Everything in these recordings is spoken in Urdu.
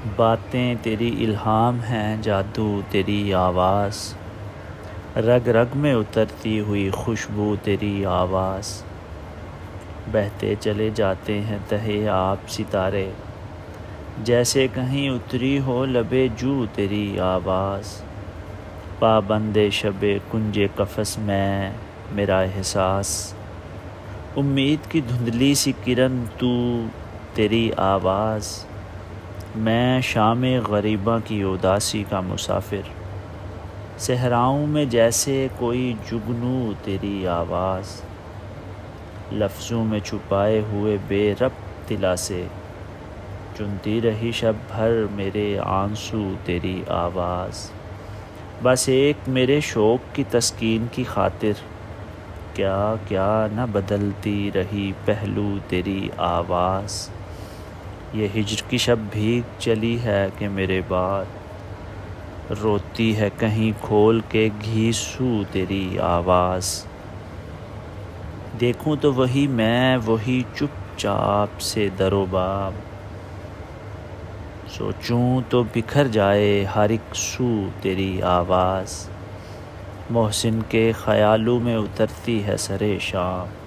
باتیں تیری الہام ہیں، جادو تیری آواز، رگ رگ میں اترتی ہوئی خوشبو تیری آواز، بہتے چلے جاتے ہیں تہے آپ ستارے، جیسے کہیں اتری ہو لبے جو تیری آواز، پابند شب کنج قفس میں میرا احساس، امید کی دھندلی سی کرن تو تیری آواز، میں شام غریباں کی اداسی کا مسافر، صحراؤں میں جیسے کوئی جگنو تیری آواز، لفظوں میں چھپائے ہوئے بے ربط دلا سے، چنتی رہی شب بھر میرے آنسو تیری آواز، بس ایک میرے شوق کی تسکین کی خاطر، کیا کیا نہ بدلتی رہی پہلو تیری آواز، یہ ہجر کی شب بھیگ چلی ہے کہ میرے بعد، روتی ہے کہیں کھول کے گھیسو تیری آواز، دیکھوں تو وہی میں وہی چپ چاپ سے در و باب، سوچوں تو بکھر جائے ہر ایک سو تیری آواز، محسن کے خیالوں میں اترتی ہے سرے شام،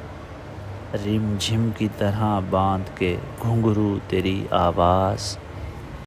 رم جھم کی طرح باندھ کے گھنگرو تیری آواز۔